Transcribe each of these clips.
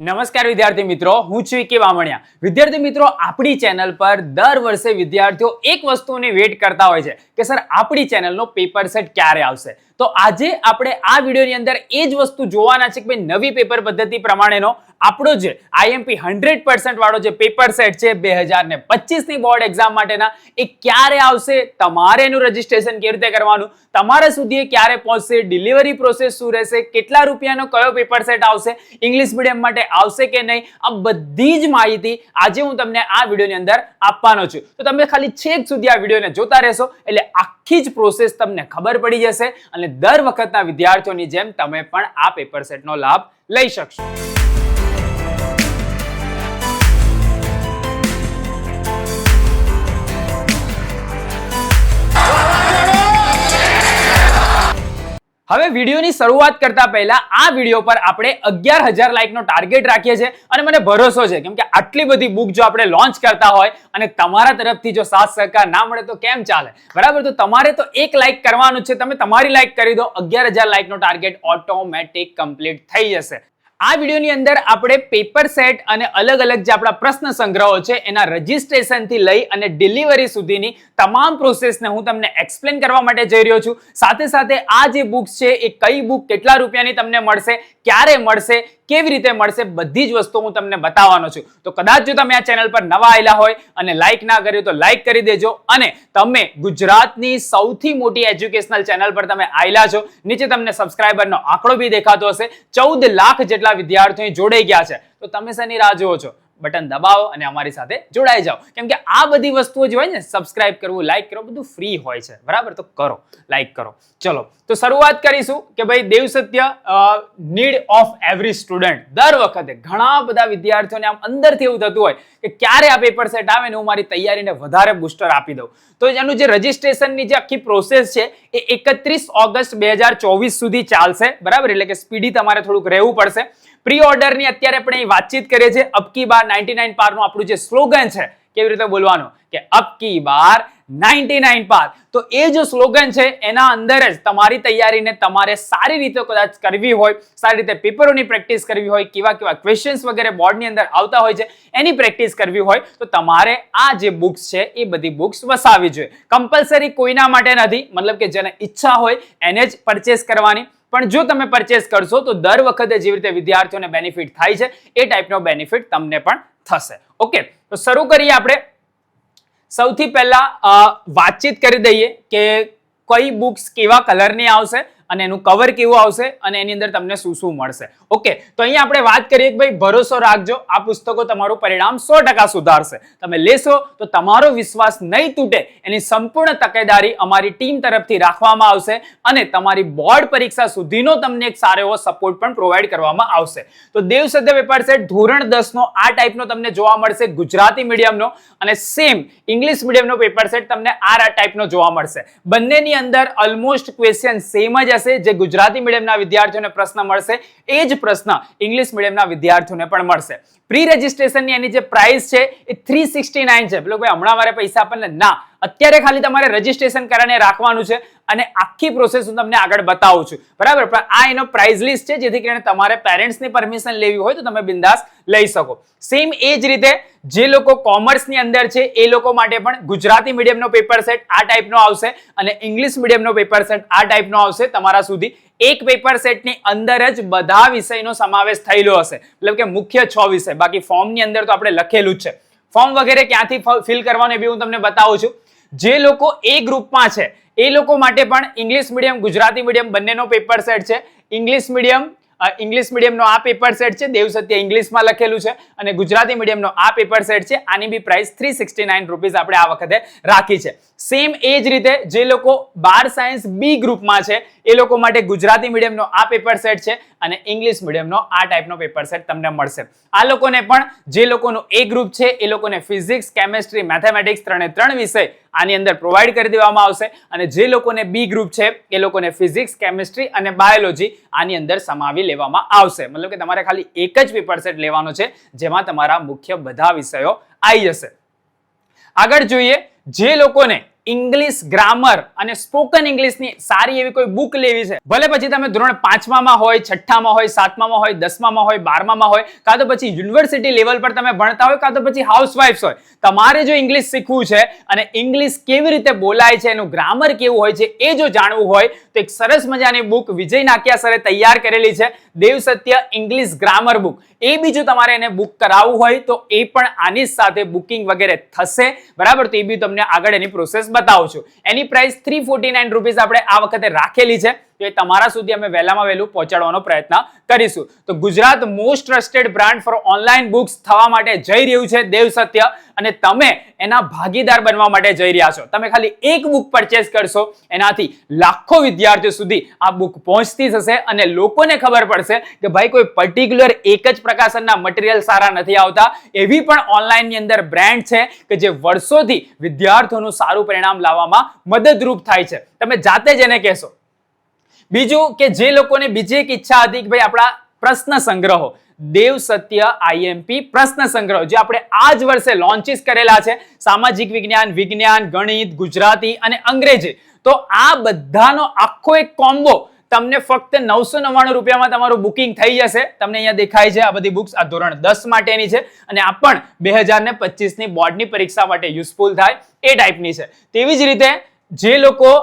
નમસ્કાર વિદ્યાર્થી મિત્રો, હું છું કે વામણિયા. વિદ્યાર્થી મિત્રો, આપણી ચેનલ પર દર વર્ષે વિદ્યાર્થીઓ એક વસ્તુની વેટ કરતા હોય છે કે સર આપણી ચેનલનો પેપર સેટ ક્યારે આવશે. તો આજે આપણે આ વિડીયોની અંદર એ જ વસ્તુ જોવાના છે કે ભાઈ નવી પેપર પદ્ધતિ પ્રમાણેનો આપણો જે આઈએમપી 100% વાળો જે પેપર સેટ છે 2025 ની બોર્ડ એક્ઝામ માટેના એ ક્યારે આવશે, તમારે એનું રજીસ્ટ્રેશન કેવી રીતે કરવાનું, તમારા સુધી એ ક્યારે પહોંચશે, ડિલિવરી પ્રોસેસ શું રહેશે, કેટલા રૂપિયાનો કયો પેપર સેટ આવશે, ઇંગ્લિશ મીડિયમ માટે આવશે કે નહીં, આ બધી જ માહિતી આજે હું તમને આ વિડીયોની અંદર આપવાનો છું. તો તમે ખાલી છેક સુધી આ વિડીયોને જોતા રહેશો એટલે આખી જ પ્રોસેસ તમને ખબર પડી જશે અને દર વખતના વિદ્યાર્થીઓની જેમ તમે પણ આ પેપર સેટનો લાભ લઈ શકશો. હવે વિડીયોની શરૂઆત કરતા પહેલા આ વિડીયો પર આપણે 11,000 લાઈકનો ટાર્ગેટ રાખીએ છીએ અને મને ભરોસો છે કેમ કે આટલી બધી બુક જો આપણે લોન્ચ કરતા હોય અને તમારા તરફથી જો સાથ સહકાર ના મળે તો કેમ ચાલે, બરાબર? તો તમારે તો એક લાઈક કરવાનું છે, તમે તમારી લાઈક કરી દો, 11,000 લાઈકનો ટાર્ગેટ ઓટોમેટિક કમ્પ્લીટ થઈ જશે. આ વિડીયોની અંદર આપણે પેપર સેટ અને અલગ અલગ જે આપણા પ્રશ્ન સંગ્રહો છે એના રજીસ્ટ્રેશન થી લઈ અને ડિલિવરી સુધીની તમામ પ્રોસેસને હું તમને એક્સપ્લેન કરવા માટે જઈ રહ્યો છું. સાથે સાથે આ જે બુક્સ છે એ કઈ બુક કેટલા રૂપિયાની તમને મળશે, ક્યારે મળશે, કેવી રીતે મળશે, બધી જ વસ્તુ હું તમને બતાવવાનો છું. તો કદાચ જો તમે આ ચેનલ પર નવા આવેલા હોય અને લાઈક ના કર્યું તો લાઈક કરી દેજો અને તમે ગુજરાતની સૌથી મોટી એજ્યુકેશનલ ચેનલ પર તમે આવેલા છો, નીચે તમને સબસ્ક્રાઇબરનો આંકડો બી દેખાતો હશે, 14 લાખ જેટલા વિદ્યાર્થીઓ જોડાઈ ગયા છે. તો તમે શેની રાહ જુઓ છો? બટન દબાવો અને અમારી સાથે જોડાઈ જાઓ, કેમ કે આ બધી વસ્તુઓ જે હોય ને, સબસ્ક્રાઇબ કરવું, લાઈક કરવું, બધું ફ્રી હોય છે, બરાબર? તો કરો, લાઈક કરો. ચલો તો શરૂઆત કરીશું કે ભાઈ દેવ સત્ય નીડ ઓફ એવરી સ્ટુડન્ટ. દર વખતે ઘણા બધા વિદ્યાર્થીઓને આમ અંદરથી એવું થતું હોય કે ક્યારે આ પેપર સેટ આવે ને હું મારી તૈયારીને વધારે બૂસ્ટર આપી દઉં. તો એનું જે રજીસ્ટ્રેશનની જે આખી પ્રોસેસ છે એ 31 ઓગસ્ટ 2024 સુધી ચાલશે, બરાબર? એટલે કે સ્પીડી તમારે થોડુંક રહેવું પડશે. પ્રી ઓર્ડરની અત્યારે આપણે વાતચીત કરીએ છીએ. અબકી બાર 99 પાર નું આપણું જે સ્લોગન છે, કેવી રીતે બોલવાનું કે અબકી બાર 99 પાર, તો એ જો સ્લોગન છે એના અંદર જ તમારી તૈયારીને તમારે સારી રીતે કદાચ કરવી હોય, સારી રીતે પેપરોની પ્રેક્ટિસ કરવી હોય, કેવા કેવા ક્વેશ્ચન્સ વગેરે બોર્ડની અંદર આવતા હોય છે એની પ્રેક્ટિસ કરવી હોય તો તમારે આ જે બુક્સ છે એ બધી બુક્સ વસાવી જોઈએ. કમ્પલસરી કોઈના માટે નથી, મતલબ કે જેને ઈચ્છા હોય એને જ પરચેસ કરવાની. પણ જો તમે પરચેસ કરશો તો દર વખતે જેવી રીતે વિદ્યાર્થીઓને બેનિફિટ થાય છે એ ટાઈપનો બેનિફિટ તમને પણ થશે. ઓકે, તો શરૂ કરીએ આપણે. સૌથી પહેલા વાતચીત કરી દઈએ કે કઈ બુક્સ કેવા કલરની આવશે અને એનું કવર કેવું આવશે અને એની અંદર તમને શું શું મળશે. ઓકે, તો અહીંયા આપણે વાત કરીએ કે ભાઈ ભરોસો રાખજો, આ પુસ્તકો તમારું પરિણામ 100% સુધારશે. તમે લેશો તો તમારો વિશ્વાસ નહીં તૂટે એની સંપૂર્ણ તકેદારી અમારી ટીમ તરફથી રાખવામાં આવશે અને તમારી બોર્ડ પરીક્ષા સુધીનો તમને એક સારો એવો સપોર્ટ પણ પ્રોવાઈડ કરવામાં આવશે. તો દેવ સત્ય પેપર સેટ ધોરણ 10 નો આ ટાઈપનો તમને જોવા મળશે, ગુજરાતી મીડિયમનો, અને સેમ ઇંગ્લિશ મીડિયમનો પેપર સેટ તમને આ ટાઈપનો જોવા મળશે. બંનેની અંદર ઓલમોસ્ટ ક્વેશ્ચન સેમ જ હશે. જે ગુજરાતી મીડિયમના વિદ્યાર્થીઓને પ્રશ્ન મળશે એ જ પ્રશ્ન ઇંગ્લિશ મીડિયમના વિદ્યાર્થીઓને પણ મળશે. પ્રી રજીસ્ટ્રેશનની એની જે પ્રાઇસ છે એ 369 છે. પેલો ભાઈ હમણાં મારે પૈસા આપણને ના, અત્યારે ખાલી તમારે રજીસ્ટ્રેશન કરીને રાખવાનું છે અને આખી પ્રોસેસ હું તમને આગળ બતાવું છું, બરાબર? પણ આ એનો પ્રાઇસ લિસ્ટ છે જેથી કરીને તમારે પેરેન્ટ્સની પરમિશન લેવી હોય તો તમે બિંદાસ લઈ શકો. સેમ એ જ રીતે જે લોકો કોમર્સની અંદર છે એ લોકો માટે પણ ગુજરાતી મીડિયમનો પેપર સેટ આ ટાઈપનો આવશે અને ઇંગ્લિશ મીડિયમનો પેપર સેટ આ ટાઈપનો આવશે. તમારા સુધી એક પેપર સેટની અંદર જ બધા વિષયનો સમાવેશ થયેલો હશે, મતલબ કે મુખ્ય 6 વિષય. બાકી ફોર્મની અંદર તો આપણે લખેલું જ છે. ફોર્મ વગેરે ક્યાંથી ફિલ કરવાનું એ બી હું તમને બતાવું છું. જે લોકો એ ગ્રુપમાં છે એ લોકો માટે પણ ઇંગ્લિશ મીડિયમ, ગુજરાતી મીડિયમ બંનેનો પેપર સેટ છે. ઇંગ્લિશ મીડિયમનો આ પેપર સેટ છે, દેવ સત્ય ઇંગ્લિશમાં લખેલું છે, અને ગુજરાતી મીડિયમનો આ પેપર સેટ છે. આની બી પ્રાઇસ 369 રૂપીસ આપણે આ વખતે રાખી છે. સેમ એ જ રીતે જે લોકો 12 સાયન્સ બી ગ્રુપમાં છે એ લોકો માટે ગુજરાતી મીડિયમનો આ પેપર સેટ છે અને ઇંગ્લિશ મીડિયમનો આ ટાઈપનો પેપર સેટ તમને મળશે. આ લોકોને પણ, જે લોકોનું એ ગ્રુપ છે એ લોકોને ફિઝિક્સ, કેમેસ્ટ્રી, મેથેમેટિક્સ 3 વિષય આની અંદર પ્રોવાઈડ કરી દેવામાં આવશે અને જે લોકોને બી ગ્રુપ છે એ લોકોને ફિઝિક્સ, કેમેસ્ટ્રી અને બાયોલોજી આની અંદર સમાવી લેવામાં આવશે. મતલબ કે તમારે ખાલી એક જ પેપર સેટ લેવાનો છે જેમાં તમારા મુખ્ય બધા વિષયો આવી જશે. આગળ જોઈએ, જે લોકોને ઇંગ્લિશ ગ્રામર અને સ્પોકન ઇંગ્લિશની સારી એવી કોઈ બુક લેવી છે, ભલે પછી તમે ધોરણ 5માં હોય, 6માં હોય, 7માં હોય, 10માં હોય, 12માં હોય, કાં તો પછી યુનિવર્સિટી લેવલ પર તમે ભણતા હોય, કાં તો પછી હાઉસવાઇફ્સ હોય, તમારે જો ઇંગ્લિશ શીખવું છે અને ઇંગ્લિશ કેવી રીતે બોલાય છે, એનું ગ્રામર કેવું હોય છે એ જો જાણવું હોય તો એક સરસ મજાની બુક વિજય નાકિયા સરે તૈયાર કરેલી છે, દેવ સત્ય ઇંગ્લિશ ગ્રામર બુક. એ બીજું તમારે એને બુક કરાવવું હોય તો એ પણ આની સાથે બુકિંગ વગેરે થશે, બરાબર? તો એ બી તમને આગળ એની પ્રોસેસ બતાવું છું. એની પ્રાઇસ 349 રૂપીસ આપણે આ વખતે રાખેલી છે, તો એ તમારા સુધી અમે વહેલામાં વહેલું પહોંચાડવાનો પ્રયત્ન કરીશું. તો Gujarat most trusted brand for online books થવા માટે જઈ રહ્યું છે દેવ સત્ય, અને તમે એના ભાગીદાર બનવા માટે જઈ રહ્યા છો. તમે ખાલી એક બુક પરચેસ કરશો, એનાથી લાખો વિદ્યાર્થીઓ સુધી આ બુક પહોંચતી થશે અને લોકોને ખબર પડશે કે ભાઈ કોઈ પર્ટિક્યુલર એક જ પ્રકાશનના મટીરિયલ સારા નથી આવતા, એવી પણ ઓનલાઈનની અંદર બ્રાન્ડ છે કે જે વર્ષોથી વિદ્યાર્થીઓનું સારું પરિણામ લાવવામાં મદદરૂપ થાય છે. તમે જાતે જ એને કહેશો. બીજું કે જે લોકોને બીજી એક ઈચ્છા હતી કે ભાઈ આપણા પ્રશ્ન સંગ્રહો, દેવ સત્ય આઈએમપી પ્રશ્ન સંગ્રહ જે આપણે આ જ વર્ષે લોન્ચિસ કરેલા છે, સામાજિક વિજ્ઞાન, વિજ્ઞાન, ગણિત, ગુજરાતી અને અંગ્રેજી, તો આ બધાનો આખો એક કોમ્બો તમને ફક્ત 999 રૂપિયામાં તમારું બુકિંગ થઈ જશે. તમને અહીંયા દેખાય છે આ બધી બુક્સ, આ ધોરણ 10 માટેની છે અને આ પણ 2025 ની બોર્ડની પરીક્ષા માટે યુઝફુલ થાય એ ટાઈપની છે. તેવી જ રીતે જે લોકો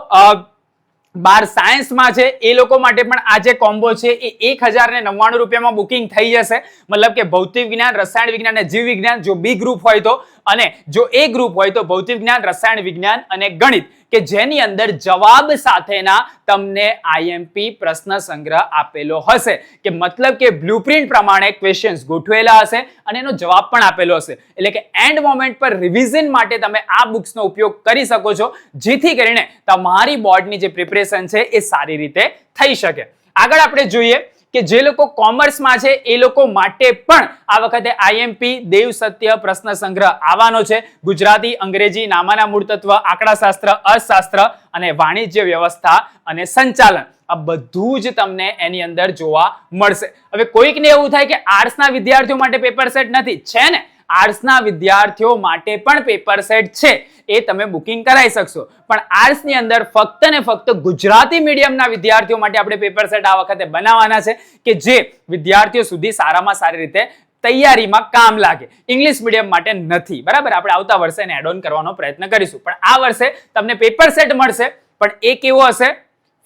12 સાયન્સમાં છે એ લોકો માટે પણ આ જે કોમ્બો છે એ 1099 રૂપિયામાં બુકિંગ થઈ જશે. મતલબ કે ભૌતિક વિજ્ઞાન, રસાયણ વિજ્ઞાન અને જીવ વિજ્ઞાન જો બી ગ્રુપ હોય તો, અને જો એ ગ્રુપ હોય તો ભૌતિક વિજ્ઞાન, રસાયણ વિજ્ઞાન અને ગણિત, કે જેની અંદર જવાબ સાથેના તમને આઈએમપી પ્રશ્ન સંગ્રહ આપેલો હશે, કે મતલબ કે બ્લુપ્રિન્ટ પ્રમાણે ક્વેશ્ચન્સ ગોઠવેલા હશે અને એનો જવાબ પણ આપેલો હશે. એટલે કે એન્ડ મોમેન્ટ પર રિવિઝન માટે તમે આ બુક્સનો ઉપયોગ કરી શકો છો, જેથી કરીને તમારી બોર્ડની જે પ્રિપરેશન છે એ સારી રીતે થઈ શકે. આગળ આપણે જોઈએ કે જે લોકો કોમર્સમાં છે એ લોકો માટે પણ આ વખતે આઈએમપી દેવ સત્ય પ્રશ્ન સંગ્રહ આવવાનો છે. ગુજરાતી, અંગ્રેજી, નામાના મૂળ તત્વ, આંકડાશાસ્ત્ર, અર્થશાસ્ત્ર અને વાણિજ્ય વ્યવસ્થા અને સંચાલન, આ બધું જ તમને એની અંદર જોવા મળશે. હવે કોઈકને એવું થાય કે આર્ટ્સના વિદ્યાર્થીઓ માટે પેપર સેટ નથી, છે ને, આર્ટ્સના વિદ્યાર્થીઓ માટે પણ પેપર સેટ છે, એ તમે બુકિંગ કરાવી શકશો. પણ આર્ટ્સની અંદર ફક્ત ને ફક્ત ગુજરાતી મીડિયમના વિદ્યાર્થીઓ માટે આપણે પેપર સેટ આ વખતે બનાવવાના છે, કે જે વિદ્યાર્થીઓ સુધી સારામાં સારી રીતે તૈયારીમાં કામ લાગે. ઇંગ્લિશ મીડિયમ માટે નથી, બરાબર? આપણે આવતા વર્ષે એને એડ ઓન કરવાનો પ્રયત્ન કરીશું, પણ આ વર્ષે તમને પેપર સેટ મળશે, પણ એ કેવો હશે?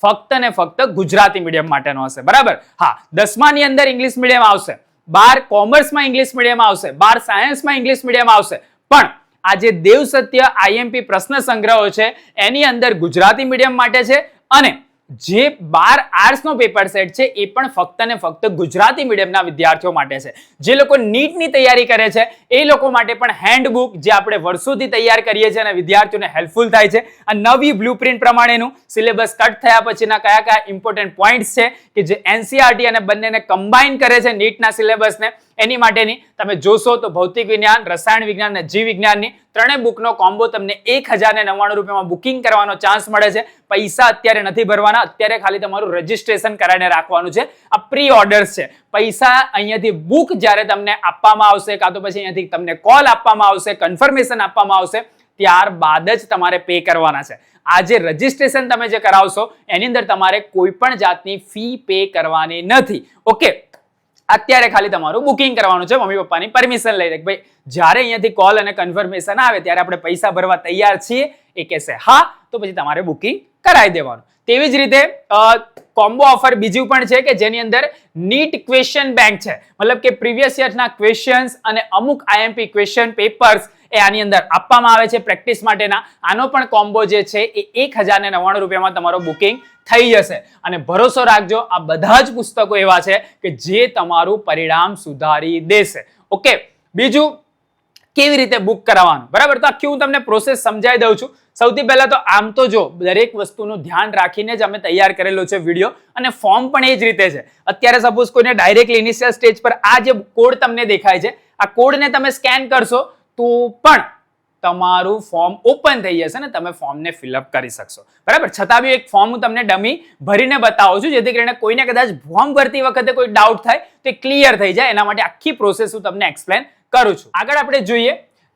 ફક્ત ને ફક્ત ગુજરાતી મીડિયમ માટેનો હશે, બરાબર? હા, 10મા ની અંદર ઇંગ્લિશ મીડિયમ આવશે, 12 કોમર્સમાં ઇંગ્લિશ મીડિયમ આવશે, 12 સાયન્સમાં ઇંગ્લિશ મીડિયમ આવશે, પણ આ જે દેવ સત્ય આઈએમપી પ્રશ્ન સંગ્રહો છે એની અંદર ગુજરાતી મીડિયમ માટે છે, અને જે 12 આર્ટ્સનો પેપર સેટ છે એ પણ ફક્ત ને ફક્ત ગુજરાતી મીડિયમના વિદ્યાર્થીઓ માટે છે. જે લોકો નીટની તૈયારી કરે છે એ લોકો માટે પણ હેન્ડબુક જે આપણે વર્ષોથી તૈયાર કરીએ છીએ અને વિદ્યાર્થીઓને હેલ્પફુલ થાય છે, આ નવી બ્લુપ્રિન્ટ પ્રમાણેનું સિલેબસ કટ થયા પછીના કયા કયા ઇમ્પોર્ટન્ટ પોઈન્ટ્સ છે કે જે એનસીઈઆરટી અને બંનેને કમ્બાઈન કરે છે નીટના સિલેબસને, એની માટેની તમે જોશો તો ભૌતિક વિજ્ઞાન, રસાયણ વિજ્ઞાન અને જીવ વિજ્ઞાનની ત્રણેય બુકનો કોમ્બો તમને 1099 રૂપિયામાં બુકિંગ કરવાનો ચાન્સ મળે છે. પૈસા અત્યારે નથી ભરવાના, અત્યારે ખાલી તમારું રજીસ્ટ્રેશન કરાવીને રાખવાનું છે. આ પ્રી ઓર્ડર્સ છે. પૈસા અહીંયાથી બુક જ્યારે તમને આપવામાં આવશે, કાં તો પછી અહીંયાથી તમને કોલ આપવામાં આવશે, કન્ફર્મેશન આપવામાં આવશે, ત્યારબાદ જ તમારે પે કરવાના છે. આ જે રજીસ્ટ્રેશન તમે જે કરાવશો એની અંદર તમારે કોઈ પણ જાતની ફી પે કરવાની નથી. ઓકે, અત્યારે ખાલી તમારું બુકિંગ કરવાનું છે, મમ્મી પપ્પાની પરમિશન લઈને કે ભાઈ જ્યારે અહીંયાથી કોલ અને કન્ફર્મેશન આવે ત્યારે આપણે પૈસા ભરવા તૈયાર છીએ, એ કહેશે હા, તો પછી તમારે બુકિંગ કરાવી દેવાનું. તેવી જ રીતે કોમ્બો ઓફર બીજું પણ છે કે જેની અંદર નીટ ક્વેશ્ચન બેંક છે, મતલબ કે પ્રીવિયસ યરના ક્વેશ્ચન્સ અને અમુક આઈએમપી ક્વેશ્ચન પેપર્સ એ આની અંદર આપવામાં આવે છે પ્રેક્ટિસ માટેના. આનો પણ કોમ્બો જે છે એ 1099 રૂપિયામાં તમારો બુકિંગ થઈ જશે. અને ભરોસો રાખજો, આ બધા જ પુસ્તકો એવા છે કે જે તમારું પરિણામ સુધારી દેશે. ઓકે, બીજું કેવી રીતે બુક કરાવવાનું, બરાબર? તો આખી હું તમને પ્રોસેસ સમજાવી દઉં છું. સૌથી પહેલા તો આમ તો જો દરેક વસ્તુનું ધ્યાન રાખીને જ અમે તૈયાર કરેલો છે વિડીયો, અને ફોર્મ પણ એ જ રીતે છે. અત્યારે સપોઝ કોઈને ડાયરેક્ટલી ઇનિશિયલ સ્ટેજ પર આ જે કોડ તમને દેખાય છે, આ કોડને તમે સ્કેન કરશો તો પણ તમારું ફોર્મ ઓપન થઈ જશે ને તમે ફોર્મને ફિલઅપ કરી શકશો, બરાબર? છતાં બી એક ફોર્મ હું તમને ડમી ભરીને બતાવું છું, જેથી કરીને કોઈને કદાચ ફોર્મ ભરતી વખતે કોઈ ડાઉટ થાય તો ક્લિયર થઈ જાય, એના માટે આખી પ્રોસેસ હું તમને એક્સપ્લેન કરું છું. આગળ આપણે જોઈએ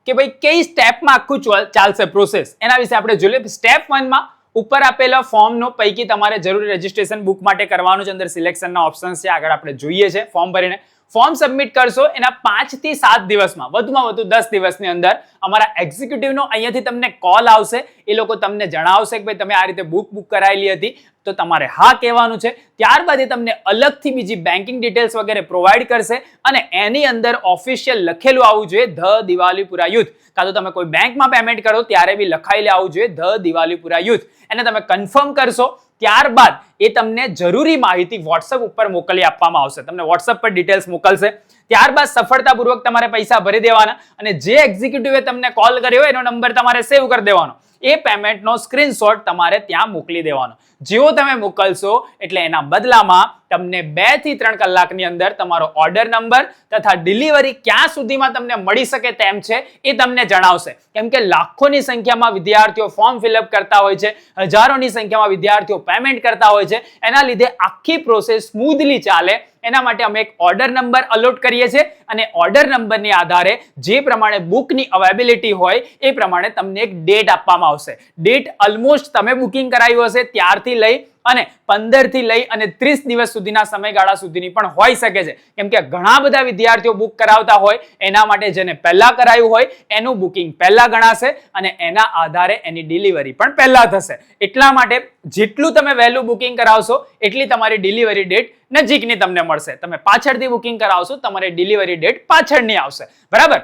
કે ભાઈ કઈ સ્ટેપમાં આખું ચાલશે પ્રોસેસ, એના વિશે આપણે જોઈએ. સ્ટેપ 1 માં ઉપર આપેલા ફોર્મનો પૈકી તમારે જરૂરી રજીસ્ટ્રેશન બુક માટે કરવાનું છે. અંદર સિલેક્શનના ઓપ્શન્સ છે, આગળ આપણે જોઈએ છે. ફોર્મ ભરીને ફોર્મ સબમિટ કરશો, એના 5 થી 7 દિવસમાં, વધુમાં વધુ 10 દિવસની અંદર અમારા એક્ઝિક્યુટિવનો અહીંયાથી તમને કોલ આવશે. એ લોકો તમને જણાવશે કે ભાઈ તમે આ રીતે બુક કરાયેલી હતી, તો તમારે હા કહેવાનું છે. ત્યારબાદ એ તમને અલગથી બીજી બેન્કિંગ ડિટેલ્સ વગેરે પ્રોવાઈડ કરશે અને એની અંદર ઓફિશિયલ લખેલું આવવું જોઈએ ધ દિવાલીપુરા યુથ. કાં તો તમે કોઈ બેંકમાં પેમેન્ટ કરો ત્યારે બી લખાયેલું આવવું જોઈએ ધ દિવાલીપુરા યુથ. એને તમે કન્ફર્મ કરશો, ત્યારબાદ એ તમને જરૂરી માહિતી વોટ્સએપ ઉપર મોકલી આપવામાં આવશે. તમને વોટ્સએપ પર ડિટેલ્સ મોકલશે. ત્યારબાદ સફળતાપૂર્વક તમારે પૈસા ભરી દેવાના અને જે એક્ઝિક્યુટિવે તમને કોલ કર્યો એનો નંબર તમારે સેવ કરી દેવાનો. એ પેમેન્ટનો સ્ક્રીનશોટ તમારે ત્યાં મોકલી દેવાનો. જેવો તમે મોકલશો એટલે એના બદલામાં તમને 2 થી 3 કલાકની અંદર તમારો ઓર્ડર નંબર તથા ડિલિવરી ક્યાં સુધીમાં તમને મળી શકે તેમ છે એ તમને જણાવશે. કેમ કે લાખોની સંખ્યામાં વિદ્યાર્થીઓ ફોર્મ ફિલઅપ કરતા હોય છે, હજારોની સંખ્યામાં વિદ્યાર્થીઓ પેમેન્ટ કરતા હોય છે. એના લીધે આખી પ્રોસેસ સ્મૂધલી ચાલે એના માટે અમે એક ઓર્ડર નંબર અલોટ કરીએ છીએ અને ઓર્ડર નંબરની આધારે જે પ્રમાણે બુકની અવેબિલિટી હોય એ પ્રમાણે તમને એક ડેટ આપવામાં આવશે. ડેટ ઓલમોસ્ટ તમે બુકિંગ કરાવ્યું હશે ત્યારથી લઈ અને 15 થી લઈ અને 30 દિવસ સુધીના સમયગાળા સુધીની પણ હોઈ શકે છે. કેમ કે ઘણા બધા વિદ્યાર્થીઓ બુક કરાવતા હોય, એના માટે જેને પહેલા કરાયું હોય એનું બુકિંગ પહેલા ગણાશે અને એના આધારે એની ડિલિવરી પણ પહેલા થશે. એટલા માટે જેટલું તમે વહેલું બુકિંગ કરાવશો એટલી તમારી ડિલિવરી ડેટ નજીકની તમને મળશે. તમે પાછળથી બુકિંગ કરાવશો તમારી ડિલિવરી ડેટ પાછળની આવશે. બરાબર?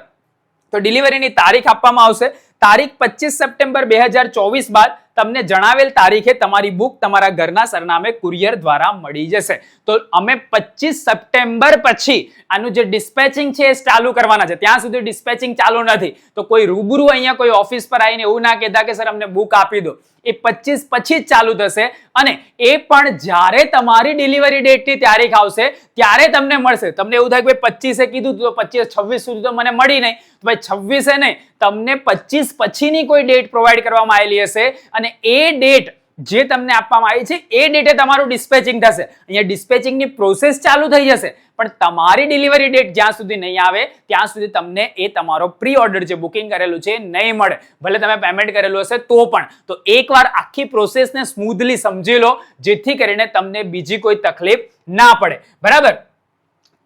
તો ડિલિવરીની તારીખ આપવામાં આવશે. તારીખ 25 સપ્ટેમ્બર 2024 બાદ તમને જણાવેલ તારીખે તમારી બુક તમારા ઘરના સરનામે કુરિયર દ્વારા મળી જશે. તો અમે 25 સપ્ટેમ્બર પછી આનું જે ડિસ્પેચિંગ છે એ ચાલુ કરવાના છે. ત્યાં સુધી ડિસ્પેચિંગ ચાલુ નથી. તો કોઈ રૂબરૂ અહીંયા કોઈ ઓફિસ પર આવીને એવું ના કહેતા કે સર અમને બુક આપી દો. એ 25 પછી જ ચાલુ થશે અને એ પણ જ્યારે તમારી ડિલિવરી ડેટની તારીખ આવશે ત્યારે તમને મળશે. તમને એવું થાય કે ભાઈ 25 કીધું તો 25 26 સુધી તો મને મળી નહીં, તો ભાઈ 26 નહીં, તમને 25 પછીની કોઈ ડેટ પ્રોવાઈડ કરવામાં આવેલી હશે અને એ ડેટ જે તમને આપવામાં આવી છે એ ડેટે તમારું ડિસ્પેચિંગ થશે. અહીંયા ડિસ્પેચિંગની પ્રોસેસ ચાલુ થઈ જશે પણ તમારી ડિલિવરી ડેટ જ્યાં સુધી નહીં આવે ત્યાં સુધી તમને એ તમારો પ્રી ઓર્ડર જે બુકિંગ કરેલું છે નહીં મળે. ભલે તમે પેમેન્ટ કરેલું હશે તો પણ. તો એકવાર આખી પ્રોસેસને સ્મૂધલી સમજી લો જેથી કરીને તમને બીજી કોઈ તકલીફ ના પડે. બરાબર?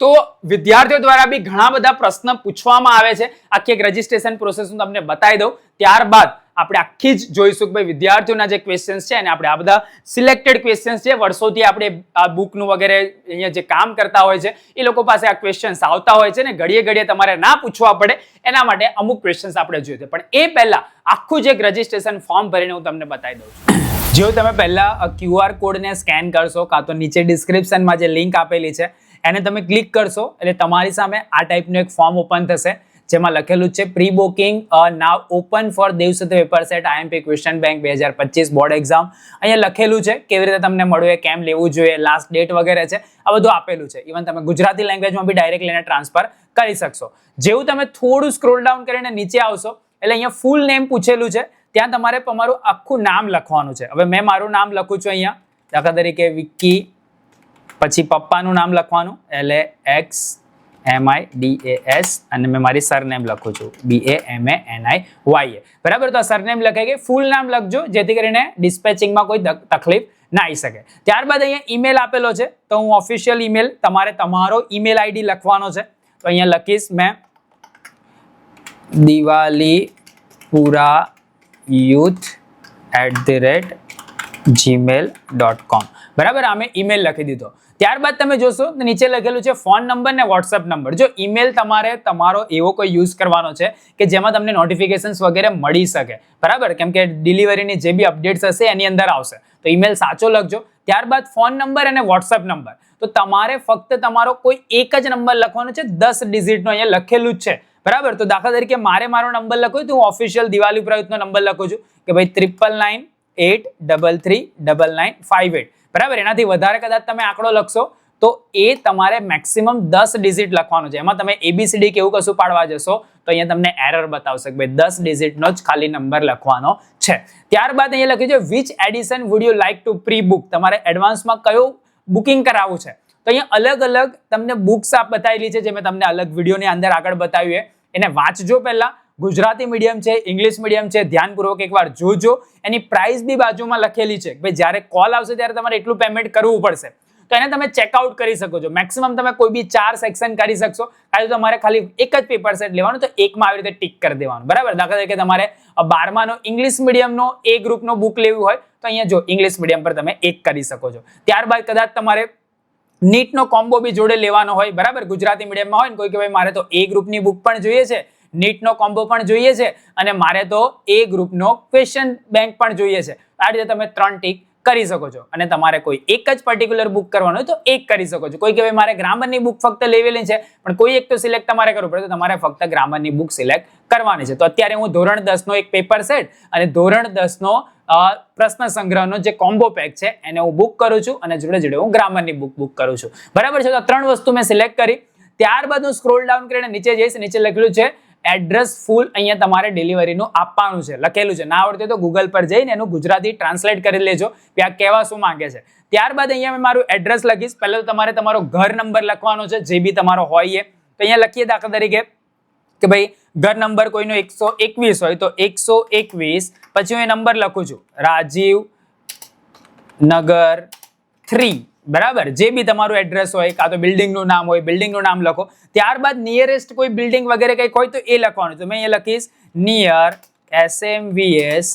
તો વિદ્યાર્થીઓ દ્વારા બી ઘણા બધા પ્રશ્ન પૂછવામાં આવે છે. આખી એક રજીસ્ટ્રેશન પ્રોસેસ હું તમને બતાવી દઉં, ત્યારબાદ આપણે આખી જ જોઈશું કે ભાઈ વિદ્યાર્થીઓના જે ક્વેશ્ચન્સ છે અને આપણે આ બધા સિલેક્ટેડ ક્વેશ્ચન્સ છે. વર્ષોથી આપણે આ બુકનું વગેરે અહીંયા જે કામ કરતા હોય છે એ લોકો પાસે આ ક્વેશ્ચન્સ આવતા હોય છે ને ઘડીએ તમારે ના પૂછવા પડે એના માટે અમુક ક્વેશ્ચન્સ આપણે જોઈએ. પણ એ પહેલા આખું જે રજીસ્ટ્રેશન ફોર્મ ભરીને હું તમને બતાવી દઉં છું. જો તમે પહેલા QR કોડને સ્કેન કરશો કાં તો નીચે ડિસ્ક્રિપ્શનમાં જે લિંક આપેલી છે એને તમે ક્લિક કરશો એટલે તમારી સામે આ ટાઈપનું એક ફોર્મ ઓપન થશે જેમાં લખેલું છે pre booking now open for Devsut paper set IMP question bank 2025 board exam. અહીંયા લખેલું છે કેવી રીતે તમને મળવું, કેમ લેવું જોઈએ, લાસ્ટ ડેટ વગેરે છે. આ બધું આપેલું છે. ઇવન તમે ગુજરાતી લેંગ્વેજમાં બી ડાયરેક્ટ લઈને ટ્રાન્સફર કરી શકશો. જેવું તમે થોડું સ્ક્રોલ ડાઉન કરીને નીચે આવશો એટલે અહીંયા ફૂલ નેમ પૂછેલું છે, ત્યાં તમારે તમારું આખું નામ લખવાનું છે. હવે મેં મારું નામ લખું છું અહીંયા, દાખલા તરીકે વિક્કી, પછી પપ્પાનું નામ લખવાનું LAXMIDAS અને મેં મારી સરનેમ લખું છું BAMANIYA. બરાબર? તો આ સરનેમ લખાઈ ગઈ. ફૂલ નામ લખજો જેથી કરીને ડિસ્પેચિંગમાં કોઈ તકલીફ ના આવી શકે. ત્યારબાદ અહીંયા ઈમેલ આપેલો છે તો હું ઓફિશિયલ ઈમેલ, તમારે તમારો ઈમેલ ID લખવાનો છે. તો અહીંયા લખીશ મેં diwalipurayouth@gmail.com. બરાબર? આ મેં ઈમેલ લખી દીધો. ત્યારબાદ તમે જોશો નીચે લખેલું છે ફોન નંબર ને વોટ્સએપ નંબર. જો ઈમેલ તમારે તમારો એવો કોઈ યુઝ કરવાનો છે કે જેમાં તમને નોટિફિકેશન્સ વગેરે મળી શકે. બરાબર? કેમ કે ડિલિવરીની જે બી અપડેટ્સ હશે એની અંદર આવશે. તો ઈમેલ સાચો લખજો. ત્યારબાદ ફોન નંબર અને વોટ્સએપ નંબર. તો તમારે ફક્ત તમારો કોઈ એક જ નંબર લખવાનો છે, 10 ડિજિટનો અહીંયા લખેલું જ છે. બરાબર? તો દાખલા તરીકે મારો નંબર લખ્યો તો હું ઓફિશિયલ દિવાલીપુરા યુથનો નંબર લખું છું કે ભાઈ 9998339958. બરાબર? એનાથી વધારે કદાચ તમે આંકડો લખશો તો એ તમારે મેક્સિમમ 10 ડિજિટ લખવાનું છે. એમાં તમે ABCD કે એવું કશું પાડવા જશો તો અહીંયા તમને એરર બતાવશે કે ભાઈ 10 ડિજિટનો જ ખાલી નંબર લખવાનો છે. ત્યારબાદ અહીંયા લખ્યું છે which addition would you like to pre book. તમારે એડવાન્સમાં કયું બુકિંગ કરાવવું છે. તો અહીંયા અલગ અલગ તમને બુક્સ બતાવેલી છે જે મેં તમને અલગ વિડીયોની અંદર આગળ બતાવ્યું એને વાંચજો પહેલા. ગુજરાતી મીડિયમ છે, ઇંગ્લિશ મીડિયમ છે, ધ્યાનપૂર્વક એકવાર જોજો. એની પ્રાઇસ બી બાજુમાં લખેલી છે. ભાઈ જ્યારે કોલ આવશે ત્યારે તમારે એટલું પેમેન્ટ કરવું પડશે, તો એને તમે ચેકઆઉટ કરી શકો છો. મેક્સિમમ તમે કોઈ બી 4 સેક્શન કરી શકશો. કારણ કે તમારે ખાલી એક જ પેપર સેટ લેવાનું, તો એકમાં આવી રીતે ટીક કરી દેવાનું. બરાબર, દાખલા તરીકે તમારે 12માનો ઇંગ્લિશ મીડિયમનો એ ગ્રુપનો બુક લેવું હોય તો અહીંયા જો ઇંગ્લિશ મીડિયમ પર તમે એક કરી શકો છો. ત્યારબાદ કદાચ તમારે નીટનો કોમ્બો બી જોડે લેવાનો હોય, બરાબર, ગુજરાતી મીડિયમમાં હોય ને કોઈ કે ભાઈ મારે તો એ ગ્રુપની બુક પણ જોઈએ છે, નીટનો કોમ્બો પણ જોઈએ છે અને મારે તો એ ગ્રુપનો ક્વેશ્ચન બેંક પણ જોઈએ છે. આ રીતે તમે 3 ટીક કરી શકો છો. અને તમારે કોઈ એક જ પર્ટિક્યુલર બુક કરવાનું હોય તો એક કરી શકો છો. કોઈ કે ભાઈ મારે ગ્રામરની બુક ફક્ત લેવેલી છે પણ કોઈ એક તો સિલેક્ટ તમારે કરવું પડે, તો તમારે ફક્ત ગ્રામરની બુક સિલેક્ટ કરવાની છે. તો અત્યારે હું ધોરણ 10નો એક પેપર સેટ અને ધોરણ 10નો પ્રશ્ન સંગ્રહનો જે કોમ્બો પેક છે એને હું બુક કરું છું અને જોડે જોડે હું ગ્રામરની બુક કરું છું. બરાબર છે. તો 3 વસ્તુ મેં સિલેક્ટ કરી. ત્યારબાદ હું સ્ક્રોલ ડાઉન કરીને નીચે જઈશ. નીચે લખેલું છે એડ્રેસ ફૂલ, અહીંયા તમારે ડિલિવરીનું આપવાનું છે, લખેલું છે. ના આવડતું તો ગૂગલ પર જઈને એનું ગુજરાતી ટ્રાન્સલેટ કરી લેજો કે આ કહેવા શું માંગે છે. ત્યારબાદ અહીંયા મેં મારું એડ્રેસ લખીશ. પહેલા તો તમારે તમારો ઘર નંબર લખવાનો છે, જે બી તમારો હોય એ. તો અહીંયા લખીએ દાખલા તરીકે કે ભાઈ ઘર નંબર કોઈનો 121 હોય તો 121. પછી હું એ નંબર લખું છું રાજીવ નગર 3. બરાબર, જે બી તમારું એડ્રેસ હોય, કાં તો બિલ્ડિંગનું નામ હોય બિલ્ડિંગનું નામ લખો. ત્યારબાદ નિયરેસ્ટ કોઈ બિલ્ડિંગ વગેરે કંઈક હોય તો એ લખવાનું. તો મેં અહીંયા લખીશ નિયર SMVS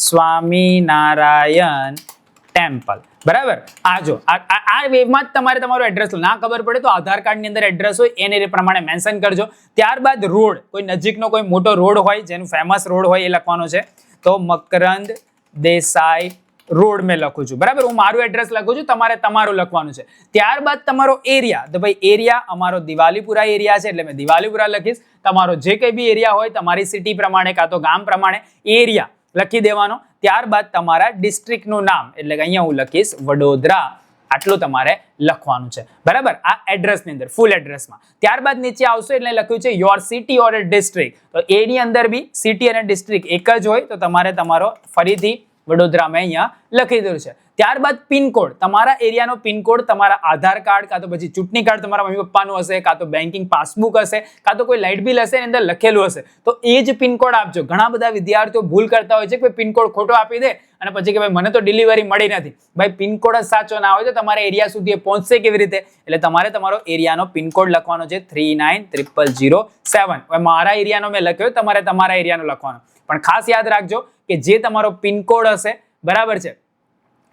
સ્વામિનારાયણ ટેમ્પલ. બરાબર, આ જો આ વેમાં જ તમારે તમારું એડ્રેસ ના ખબર પડે તો આધાર કાર્ડની અંદર એડ્રેસ હોય એને પ્રમાણે મેન્શન કરજો. ત્યારબાદ રોડ, કોઈ નજીકનો કોઈ મોટો રોડ હોય જેનું ફેમસ રોડ હોય એ લખવાનો છે. તો મકરંદ દેસાઈ રોડ મેં લખું છું. બરાબર, હું મારું એડ્રેસ લખું છું, તમારે તમારું લખવાનું છે. ત્યારબાદ તમારો એરિયા, તો ભાઈ એરિયા અમારો દિવાલીપુરા એરિયા છે એટલે મેં દિવાલીપુરા લખીશ. તમારો જે કંઈ બી એરિયા હોય તમારી સિટી પ્રમાણે કાં તો ગામ પ્રમાણે એરિયા લખી દેવાનો. ત્યારબાદ તમારા ડિસ્ટ્રિક્ટનું નામ, એટલે કે અહીંયા હું લખીશ વડોદરા. આટલું તમારે લખવાનું છે. બરાબર, આ એડ્રેસની અંદર ફૂલ એડ્રેસમાં. ત્યારબાદ નીચે આવશો એટલે લખ્યું છે યોર સિટી ઓર ડિસ્ટ્રિક્ટ. તો એની અંદર બી સિટી અને ડિસ્ટ્રિક્ટ એક જ હોય તો તમારે તમારો ફરીથી વડોદરા મેં અહીંયા લખી દીધું છે. ત્યારબાદ પિનકોડ, તમારા એરિયાનો પિનકોડ તમારા આધાર કાર્ડ કાં તો પછી ચૂંટણી કાર્ડ તમારા મમ્મી પપ્પાનું હશે, કાં તો બેન્કિંગ પાસબુક હશે, કાં તો કોઈ લાઇટ બિલ હશે એની અંદર લખેલું હશે તો એ જ પિનકોડ આપજો. ઘણા બધા વિદ્યાર્થીઓ ભૂલ કરતા હોય છે કે પિનકોડ ખોટો આપી દે અને પછી કે ભાઈ મને તો ડિલિવરી મળી નથી. ભાઈ પિનકોડ જ સાચો ના હોય તો તમારા એરિયા સુધી પહોંચશે કેવી રીતે? એટલે તમારે તમારો એરિયાનો પિનકોડ લખવાનો છે 390007. હવે મારા એરિયાનો મેં લખ્યો, તમારે તમારા એરિયાનો લખવાનો. પણ ખાસ યાદ રાખજો કે જે તમારો પિનકોડ હશે, બરાબર છે,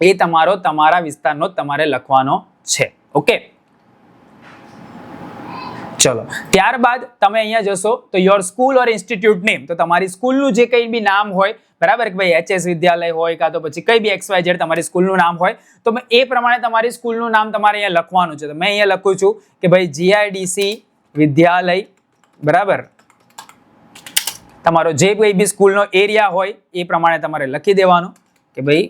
એ તમારા વિસ્તારનો તમારે લખવાનો છે. ઓકે, ચલો. ત્યારબાદ તમે અહીંયા જશો તો your school or institute name, તો તમારી સ્કૂલનું જે કંઈ બી નામ હોય, બરાબર, કે ભાઈ HS વિદ્યાલય હોય કાં તો પછી કઈ બી XYZ તમારી સ્કૂલનું નામ હોય તો મેં એ પ્રમાણે તમારી સ્કૂલનું નામ તમારે અહીંયા લખવાનું છે. તો મેં અહીંયા લખું છું કે ભાઈ GIDC વિદ્યાલય. બરાબર, તમારો જે કોઈ બી સ્કૂલનો એરિયા હોય એ પ્રમાણે તમારે લખી દેવાનું કે ભાઈ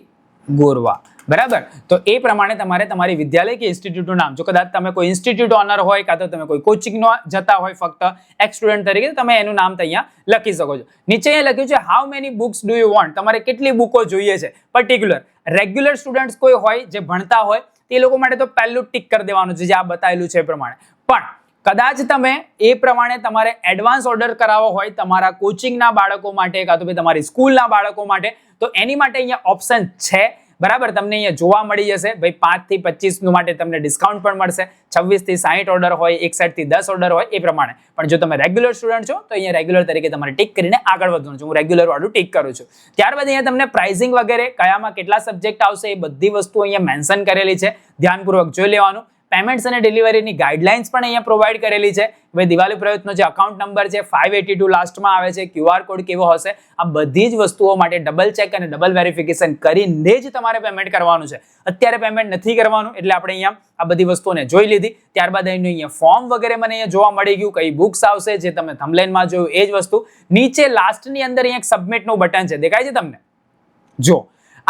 ગોરવા. બરાબર, તો એ પ્રમાણે તમારે તમારી વિદ્યાલય કે ઇન્સ્ટિટ્યૂટનું નામ, જો કદાચ તમે કોઈ ઇન્સ્ટિટ્યૂટ ઓનર હોય કાં તો તમે કોઈ કોચિંગનો જતા હોય ફક્ત એક સ્ટુડન્ટ તરીકે, તમે એનું નામ અહીંયા લખી શકો છો. નીચે અહીંયા લખ્યું છે how many books do you want, તમારે કેટલી બુકો જોઈએ છે પર્ટિક્યુલર. રેગ્યુલર સ્ટુડન્ટ્સ કોઈ હોય જે ભણતા હોય તે લોકો માટે તો પહેલું ટિક કરી દેવાનું છે જે આ બતાવેલું છે એ પ્રમાણે. પણ કદાચ તમે એ પ્રમાણે તમારે એડવાન્સ ઓર્ડર કરાવવો હોય તમારા કોચિંગના બાળકો માટે કાં તો ભાઈ તમારી સ્કૂલના બાળકો માટે, તો એની માટે અહીંયા ઓપ્શન છે. બરાબર, તમને અહીંયા જોવા મળી જશે. ભાઈ 5 થી 25 માટે તમને ડિસ્કાઉન્ટ પણ મળશે. 26 થી 60 ઓર્ડર હોય, 61 થી 10 ઓર્ડર હોય એ પ્રમાણે. પણ જો તમે રેગ્યુલર સ્ટુડન્ટ છો તો અહીંયા રેગ્યુલર તરીકે તમારે ટિક કરીને આગળ વધવાનું છે. હું રેગ્યુલર વાળું ટિક કરું છું. ત્યારબાદ અહીંયા તમને પ્રાઇસિંગ વગેરે કયામાં કેટલા સબ્જેક્ટ આવશે એ બધી વસ્તુ અહીંયા મેન્શન કરેલી છે, ધ્યાનપૂર્વક જોઈ લેવાનું. પેમેન્ટ્સ અને ડિલિવરીની ગાઈડલાઇન્સ પણ અહીંયા પ્રોવાઈડ કરેલી છે. ભાઈ દિવાળી પ્રયત્નો જે અકાઉન્ટ નંબર છે 582 લાસ્ટમાં આવે છે, QR કોડ કેવો હશે, આ બધી જ વસ્તુઓ માટે ડબલ ચેક અને ડબલ વેરિફિકેશન કરીને જ તમારે પેમેન્ટ કરવાનું છે. અત્યારે પેમેન્ટ નથી કરવાનું એટલે આપણે અહીંયા આ બધી વસ્તુઓને જોઈ લીધી. ત્યારબાદ અહીંયા ફોર્મ વગેરે મને અહીંયા જોવા મળી ગયું, કઈ બુક્સ આવશે જે તમે થંબનેલમાં જોયું એ જ વસ્તુ. નીચે લાસ્ટની અંદર અહીંયા એક સબમિટનું બટન છે, દેખાય છે તમને? જો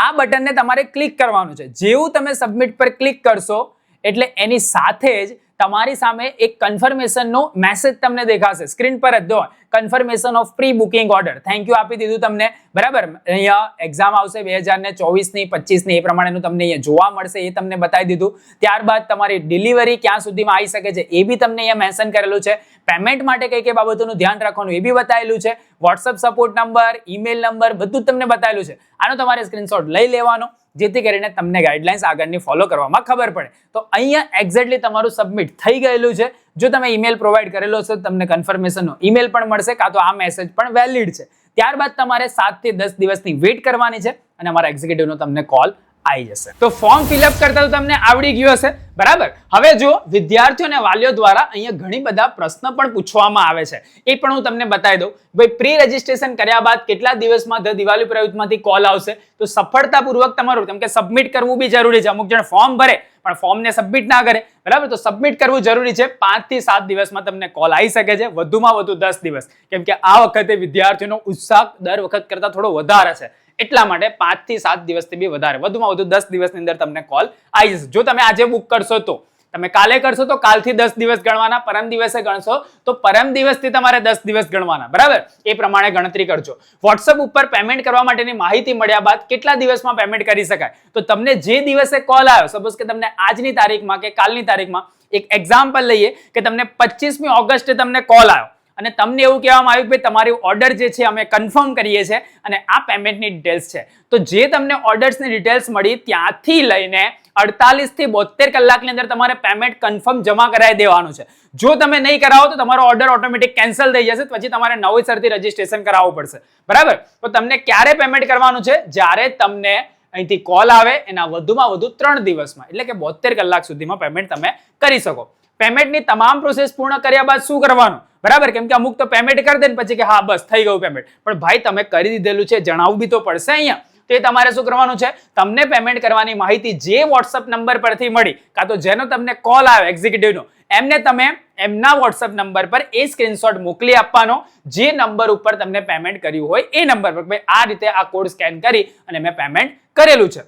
આ બટનને તમારે ક્લિક કરવાનું છે. જેવું તમે સબમિટ પર ક્લિક કરશો એટલે એની સાથે જ તમારી સામે એક કન્ફર્મેશનનો મેસેજ તમને દેખાશે સ્ક્રીન પર જ. Confirmation of pre booking order, thank you આપી દીધું તમને. બરાબર, અહીંયા એક્ઝામ આવશે 2024ની 25ની એ પ્રમાણેનું તમને અહીંયા જોવા મળશે, એ તમને બતાવી દીધું. ત્યારબાદ તમારી ડિલિવરી ક્યાં સુધીમાં આવી શકે છે એ બી તમને અહીંયા મેન્શન કરેલું છે. પેમેન્ટ માટે કઈ કઈ બાબતોનું ધ્યાન રાખવાનું એ બી બતાવેલું છે. WhatsApp support number, email number બધું જ તમને બતાવેલું છે. આનો તમારે સ્ક્રીનશોટ લઈ લેવાનો, જેથી કરીને તમને ગાઈડલાઇન્સ આગળની ફોલો કરવામાં ખબર પડે. તો અહીંયા એક્ઝેક્ટલી તમારું સબમિટ થઈ ગયેલું છે. જો તમે ઈમેલ પ્રોવાઈડ કરેલો છે, તમને કન્ફર્મેશનનો ઈમેલ પણ મળશે, કાં તો આ મેસેજ પણ વેલિડ છે. ત્યારબાદ તમારે 7 થી 10 દિવસની વેઇટ કરવાની છે અને અમારા એક્ઝિક્યુટિવનો તમને કોલ આવી જશે. તો ફોર્મ ફિલઅપ કરતા તો તમને આવડી ગયું હશે, બરાબર. હવે જો વિદ્યાર્થીઓ અને વાલીઓ દ્વારા અહીંયા ઘણી બધા પ્રશ્ન પણ પૂછવામાં આવે છે, એ પણ હું તમને બતાવી દઉં. ભાઈ પ્રી રજીસ્ટ્રેશન કર્યા બાદ કેટલા દિવસમાં ધ દિવાળી પ્રયુક્તમાંથી કોલ આવશે? તો સફળતાપૂર્વક તમારું, કેમ કે સબમિટ કરવું બી જરૂરી છે. અમુક જણ ફોર્મ ભરે પણ ફોર્મને સબમિટ ના કરે, બરાબર. તો સબમિટ કરવું જરૂરી છે. 5 થી 7 દિવસમાં તમને કોલ આવી શકે છે, વધુમાં વધુ 10 દિવસ, કેમ કે આ વખતે વિદ્યાર્થીઓનો ઉત્સાહ દર વખત કરતા થોડો વધારે છે. એટલા માટે 5 થી 7 દિવસથી બી વધારે, વધુમાં વધુ 10 દિવસની અંદર તમને કોલ આવી જશે. જો તમે આજે બુક કરશો તો તમે કાલે કરશો તો કાલથી 10 દિવસ ગણવાના, પરમ દિવસે ગણશો તો પરમ દિવસથી તમારે 10 દિવસ ગણવાના, બરાબર. એ પ્રમાણે ગણતરી કરજો. વોટ્સઅપ ઉપર પેમેન્ટ કરવા માટેની માહિતી મળ્યા બાદ કેટલા દિવસમાં પેમેન્ટ કરી શકાય? તો તમને જે દિવસે કોલ આવ્યો, સપોઝ કે તમને આજની તારીખમાં કે કાલની તારીખમાં, એક એક્ઝામ્પલ લઈએ કે તમને 25મી ઓગસ્ટે તમને કોલ આવ્યો અને તમને એવું કહેવામાં આવ્યું કે તમારી ઓર્ડર જે છે અમે કન્ફર્મ કરીએ છીએ અને આ પેમેન્ટની ડિટેલ્સ છે. તો જે તમને ઓર્ડર્સની ડિટેલ્સ મળી ત્યાંથી લઈને 48 થી 72 કલાકની અંદર તમારે પેમેન્ટ કન્ફર્મ જમા કરાવી દેવાનું છે. જો તમે નહીં કરાવો તો તમારો ઓર્ડર ઓટોમેટિક કેન્સલ થઈ જશે, પછી તમારે નવેસરથી રજીસ્ટ્રેશન કરાવવું પડશે, બરાબર. તો તમને ક્યારે પેમેન્ટ કરવાનું છે? જ્યારે તમને અહીંથી કોલ આવે એના વધુમાં વધુ 3 દિવસમાં, એટલે કે 72 કલાક સુધીમાં પેમેન્ટ તમે કરી શકો. પેમેન્ટની તમામ પ્રોસેસ પૂર્ણ કર્યા બાદ શું કરવાનું, બરાબર? કેમ કે અમુક તો પેમેન્ટ કરી દે ને પછી કે હા બસ થઈ ગયું પેમેન્ટ, પણ ભાઈ તમે કરી દીધેલું છે જણાવવું બી તો પડશે અહીંયા. તો એ તમારે શું કરવાનું છે? તમને પેમેન્ટ કરવાની માહિતી જે વોટ્સઅપ નંબર પરથી મળી, કાં તો જેનો તમને કોલ આવ્યો એક્ઝિક્યુટિવનો, એમને તમે એમના વોટ્સઅપ નંબર પર એ સ્ક્રીનશોટ મોકલી આપવાનો, જે નંબર ઉપર તમને પેમેન્ટ કર્યું હોય એ નંબર પર. ભાઈ આ રીતે આ કોડ સ્કેન કરી અને મેં પેમેન્ટ કરેલું છે,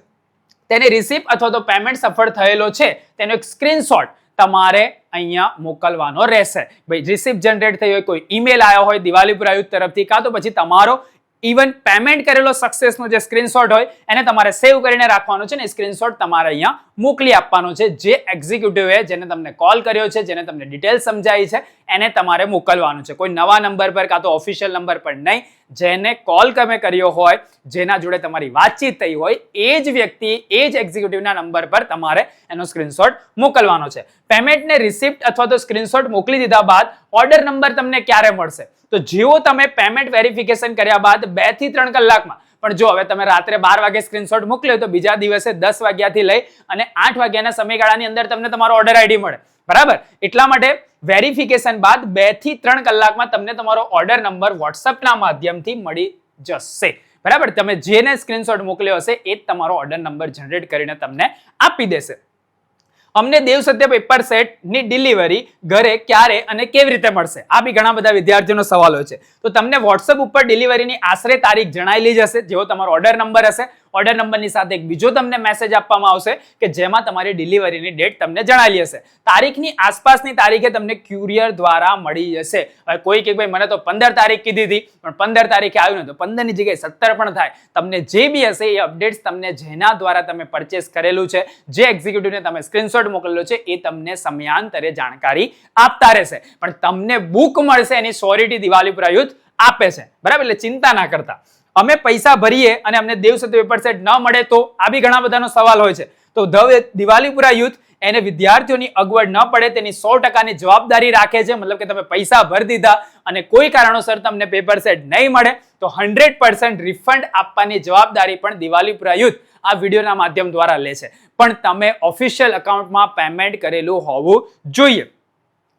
તેની રિસિપ્ટ અથવા તો પેમેન્ટ સફળ થયેલો છે તેનો એક સ્ક્રીનશોટ તમારે અહીંયા મોકલવાનો રહેશે. ભાઈ રિસિપ્ટ જનરેટ થઈ હોય, કોઈ ઈમેલ આવ્યો હોય દિવાળીપુર આયુક્ત તરફથી, કાં તો પછી તમારો ઇવન પેમેન્ટ કરેલો સક્સેસનો જે સ્ક્રીનશોટ હોય એને તમારે સેવ કરીને રાખવાનો છે ને સ્ક્રીનશોટ તમારે અહીંયા મોકલી આપવાનો છે. જે એક્ઝિક્યુટિવે જેને તમને કોલ કર્યો છે, જેને તમને ડિટેલ સમજાવી છે, એને તમારે મોકલવાનું છે. કોઈ નવા નંબર પર કાં તો ઓફિશિયલ નંબર પર નહીં. જેને કોલ તમે કર્યો હોય, જેના જોડે તમારી વાતચીત થઈ હોય, એ જ વ્યક્તિ, એ જ એક્ઝિક્યુટિવના નંબર પર તમારે એનો સ્ક્રીનશોટ મોકલવાનો છે. પેમેન્ટને રિસિપ્ટ અથવા તો સ્ક્રીનશોટ મોકલી દીધા બાદ ઓર્ડર નંબર તમને ક્યારે મળશે? તો જેવો તમે પેમેન્ટ વેરિફિકેશન કર્યા બાદ 2 થી 3 કલાકમાં, પણ જો હવે તમે રાત્રે 12 વાગે સ્ક્રીનશોટ મોકલ્યો તો બીજા દિવસે 10 વાગ્યાથી લઈ અને 8 વાગ્યાના સમયગાળાની અંદર તમને તમારો ઓર્ડર આઈડી મળે, બરાબર. એટલા માટે વેરિફિકેશન બાદ 2 થી 3 કલાકમાં તમને તમારો ઓર્ડર નંબર વોટ્સઅપના માધ્યમથી મળી જશે, બરાબર. તમે જેને સ્ક્રીનશોટ મોકલ્યો હશે એ જ તમારો ઓર્ડર નંબર જનરેટ કરીને તમને આપી દેશે. અમને દેવ સત્ય પેપર સેટ ની ડિલિવરી ઘરે ક્યારે અને કેવી રીતે મળશે? આ બી ઘણા બધા વિદ્યાર્થીઓનો સવાલ હોય છે. તો તમને વોટ્સઅપ ઉપર ડિલિવરીની આશરે તારીખ જણાવેલી જ હશે. જેવો તમારો ઓર્ડર નંબર હશે, ઓર્ડર નંબરની સાથે એક બીજો તમને મેસેજ આપવામાં આવશે કે જેમાં તમારી ડિલિવરીની ડેટ તમને જણાવેલી હશે. તારીખની આસપાસની તારીખે તમને ક્યુરિયર દ્વારા મળી જશે. હવે કોઈ કે ભાઈ મને તો 15 તારીખ કીધી હતી પણ 15 તારીખે આવ્યું ને, તો 15 ની જગ્યાએ 17 પણ થાય. તમને જે બી હશે એ અપડેટ્સ તમને જેના દ્વારા તમે પરચેસ કરેલું છે, જે એક્ઝિક્યુટિવને તમે સ્ક્રીનશોટ મોકલેલો છે, એ તમને સમયાંતરે જાણકારી આપતા રહેશે. પણ તમને બુક મળશે એની શ્યોરિટી દિવાળીપુર આયુક્ત આપે છે, બરાબર. એટલે ચિંતા ના કરતા. અમે પૈસા ભરીએ અને અમને દેવ સત્ય પેપર સેટ ન મળે તો? આ બી ઘણા બધાનો સવાલ હોય છે. તો દિવાળીપુર આયુક્ત એને વિદ્યાર્થીઓની અગવડ ન પડે તેની 100% જવાબદારી રાખે છે. મતલબ કે તમે પૈસા ભરી દીધા અને કોઈ કારણોસર તમને પેપર સેટ નહીં મળે તો 100% રિફંડ આપવાની જવાબદારી પણ દિવાળીપુર આયુક્ત આ વિડીયોના માધ્યમ દ્વારા લે છે. પણ તમે ઓફિશિયલ એકાઉન્ટમાં પેમેન્ટ કરેલું હોવું જોઈએ.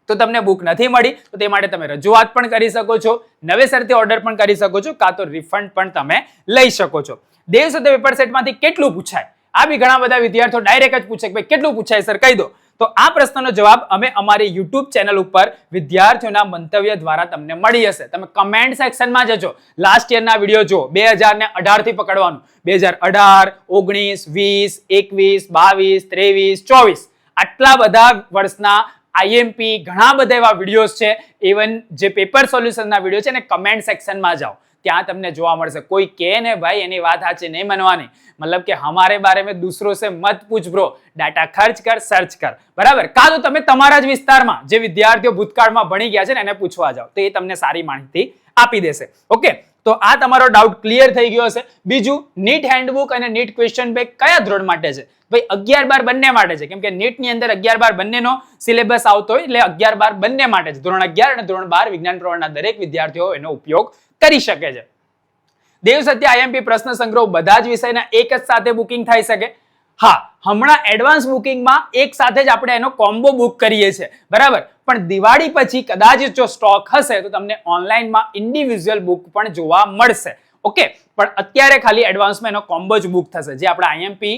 તો તમને બુક નથી મળી તો તે માટે તમે રજૂઆત પણ કરી શકો છો, નવેસરથી ઓર્ડર પણ કરી શકો છો, કાં તો રિફંડ પણ તમે લઈ શકો છો. દેવ સત્ય પેપર સેટમાંથી કેટલું પૂછાય? આ બી ઘણા બધા વિદ્યાર્થીઓ ડાયરેક્ટ જ પૂછે કે ભાઈ કેટલું પૂછાય સર, કહી દો. તો આ પ્રશ્નનો જવાબ અમે અમારી યુટ્યુબ ચેનલ ઉપર વિદ્યાર્થીઓના મંતવ્ય દ્વારા તમને મળી જશે. તમે કમેન્ટ સેક્શનમાં જજો, લાસ્ટ યરના વિડીયો જો, 2018 થી પકડવાનું, 2018, 19, 20, 21, 22, 23, 24 આટલા બધા વર્ષના આઈએમપી ઘણા બધા એવા વિડીયોઝ છે. ઇવન જે પેપર સોલ્યુશનના વિડીયો છે ને કમેન્ટ સેક્શનમાં જાઓ, ત્યાં તમને જોવા મળશે. કોઈ કહે ને ભાઈ એની વાત સાચી નહીં માનવાની, મતલબ કે હમારે બારે મેં દૂસરો સે મત પૂછ બ્રો, ડાટા ખર્ચ કર, સર્ચ કર, બરાબર. કાં તો તમે તમારા જ વિસ્તારમાં જે વિદ્યાર્થીઓ ભૂતકાળમાં ભણી ગયા છે ને એને પૂછવા જાઓ તો એ તમને સારી માહિતી આપી દેશે. ઓકે, તો આ તમારો ડાઉટ ક્લિયર થઈ ગયો હશે. બીજું, નીટ હેન્ડબુક અને નીટ ક્વેશ્ચન બેંક કયા ધોરણ માટે છે? ભાઈ 11-12 બંને માટે છે, કેમ કે નીટ ની અંદર 11-12 બંનેનો સિલેબસ આવતો હોય એટલે 11-12 બંને માટે છે. ધોરણ 11 અને ધોરણ 12 વિજ્ઞાન પ્રવાહના દરેક વિદ્યાર્થીઓ એનો ઉપયોગ કરી શકે છે. દેવ સત્ય આઈએમપી પ્રશ્ન સંગ્રહ બધા જ વિષયના એક જ સાથે બુકિંગ થઈ શકે. હા, હમણાં એડવાન્સ બુકિંગમાં એક સાથે જ આપણે એનો કોમ્બો બુક કરીએ છીએ, બરાબર. પણ દિવાળી પછી કદાચ જો સ્ટોક હશે તો તમને ઓનલાઈનમાં ઇન્ડિવિજ્યુઅલ બુક પણ જોવા મળશે. ઓકે, પણ અત્યારે ખાલી એડવાન્સમાં એનો કોમ્બો જ બુક થશે. જે આપણા આઈએમપી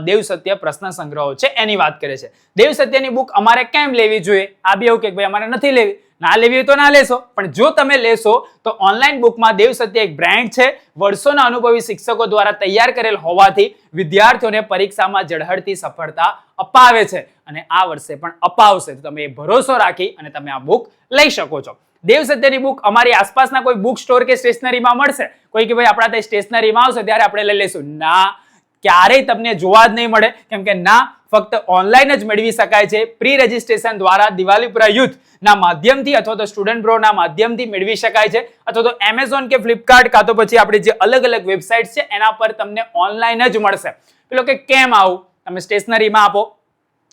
દેવ સત્ય પ્રશ્ન સંગ્રહો છે એની વાત કરે છે. દેવ સત્યની બુક અમારે કેમ લેવી જોઈએ? આ બી એવું કે ભાઈ અમારે નથી લેવી, ના લેવી હોય તો ના લેશો, પણ જો તમે લેશો તો ઓનલાઈન બુકમાં દેવ સત્ય એક બ્રાન્ડ છે, વર્ષોના અનુભવી શિક્ષકો દ્વારા તૈયાર કરેલ હોવાથી વિદ્યાર્થીઓને પરીક્ષામાં ઝળહળતી સફળતા અપાવે છે અને આ વર્ષે પણ અપાવશે. તો તમે એ ભરોસો રાખી અને તમે આ બુક લઈ શકો છો. દેવ સત્યની બુક અમારી આસપાસના કોઈ બુક સ્ટોર કે સ્ટેશનરીમાં મળશે? કોઈ કે ભાઈ આપણા ત્યાં સ્ટેશનરીમાં આવશે ત્યારે આપણે લઈ લઈશું, ના, ક્યારેય તમને જોવા જ નહીં મળે. કેમ કે ના, ફક્ત ઓનલાઈન જ મેળવી શકાય છે. પ્રી રજીસ્ટ્રેશન દ્વારા દિવાલીપુરા યુથ ના માધ્યમથી અથવા તો સ્ટુડન્ટ બ્રો ના માધ્યમથી મેળવી શકાય છે, અથવા તો એમેઝોન કે ફ્લિપકાર્ટ કાં તો પછી આપણી જે અલગ અલગ વેબસાઇટ છે એના પર તમને ઓનલાઈન જ મળશે. પેલો કે કેમ આવું? તમે સ્ટેશનરીમાં આપો.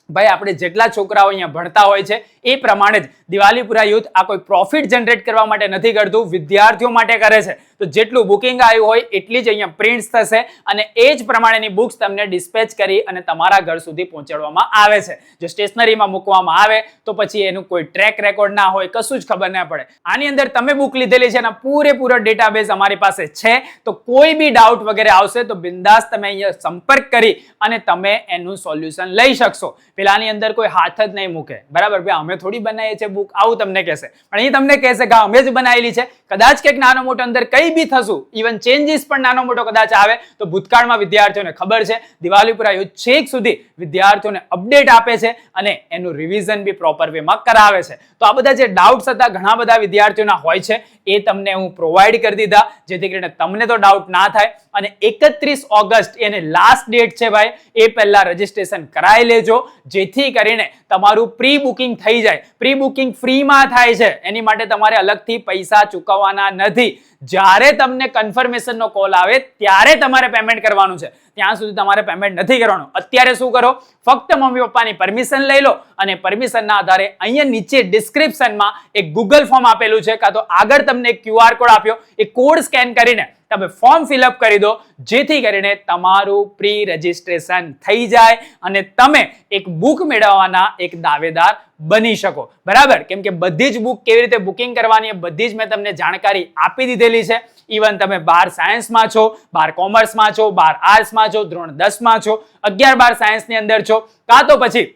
ભાઈ આપણે જેટલા છોકરાઓ અહીંયા ભણતા હોય છે એ પ્રમાણે જ દિવાલીપુરા યુથ આ કોઈ પ્રોફિટ જનરેટ કરવા માટે નથી કરતું, વિદ્યાર્થીઓ માટે કરે છે. તો જેટલું બુકિંગ આવ્યું હોય એટલી જ અહીંયા પ્રિન્ટ્સ થશે અને એ જ પ્રમાણેની બુક્સ તમને ડિસ્પેચ કરી અને તમારા ઘર સુધી પહોંચાડવામાં આવે છે. જો સ્ટેશનરીમાં મૂકવામાં આવે તો પછી એનું કોઈ ટ્રેક રેકોર્ડ ના હોય, કશું જ ખબર ના પડે. આની અંદર તમે બુક લીધેલી છે એના પૂરેપૂરો ડેટાબેઝ અમારી પાસે છે, તો કોઈ બી ડાઉટ વગેરે આવશે તો બિંદાસ તમે અહીંયા સંપર્ક કરી અને તમે એનું સોલ્યુશન લઈ શકશો. પેલાની અંદર કોઈ હાથ જ નહીં મૂકે, બરાબર. ભાઈ અમે થોડી બનાવીએ છીએ બુક, આવું તમને કહેશે, પણ અહીં તમને કહેશે કે અમે જ બનાવેલી છે. કદાચ કંઈક નાનો મોટો અંદર કઈ બી થશું, ઇવન ચેન્જીસ પણ નાનો મોટો કદાચ આવે તો ભૂતકાળમાં વિદ્યાર્થીઓને ખબર છે. દિવાલીપુરા યુથ છેક સુધી વિદ્યાર્થીઓને અપડેટ આપે છે અને એનું રિવિઝન બી પ્રોપર વેમાં કરાવે છે. તો આ બધા જે ડાઉટ્સ હતા ઘણા બધા વિદ્યાર્થીઓના હોય છે એ તમને હું પ્રોવાઈડ કરી દીધા, જેથી કરીને તમને તો ડાઉટ ના થાય. અને 31 ઓગસ્ટ એને લાસ્ટ ડેટ છે ભાઈ, એ પહેલા રજીસ્ટ્રેશન કરાવી લેજો, જેથી કરીને તમારું પ્રી બુકિંગ થઈ જાય. પ્રી બુકિંગ ફ્રીમાં થાય છે, એની માટે તમારે અલગથી પૈસા ચૂકવવાના નથી. જ્યારે તમને કન્ફર્મેશનનો કોલ આવે ત્યારે તમારે પેમેન્ટ કરવાનું છે, ત્યાં સુધી તમારે પેમેન્ટ નથી કરવાનું. અત્યારે શું કરો, ફક્ત મમ્મી પપ્પાની પરમિશન લઈ લો અને પરમિશનના આધારે અહીંયા નીચે ડિસ્ક્રિપ્શનમાં એક ગૂગલ ફોર્મ આપેલું છે, કાં તો આગળ તમને એક QR કોડ આપ્યો, એ કોડ સ્કેન કરીને તમે ફોર્મ ફિલઅપ કરી દો, જેથી કરીને તમારું પ્રી રજીસ્ટ્રેશન થઈ જાય અને તમે એક બુક મેળવવાના એક દાવેદાર બની શકો, બરાબર. કેમ કે બધી જ બુક કેવી રીતે બુકિંગ કરવાની એ બધી જ મેં તમને જાણકારી આપી દીધેલી છે. ઇવન તમે 12 સાયન્સમાં છો, 12 કોમર્સમાં છો, 12 આર્ટ્સમાં છો, ધોરણ 10માં છો, 11-12 સાયન્સની અંદર છો, કાં તો પછી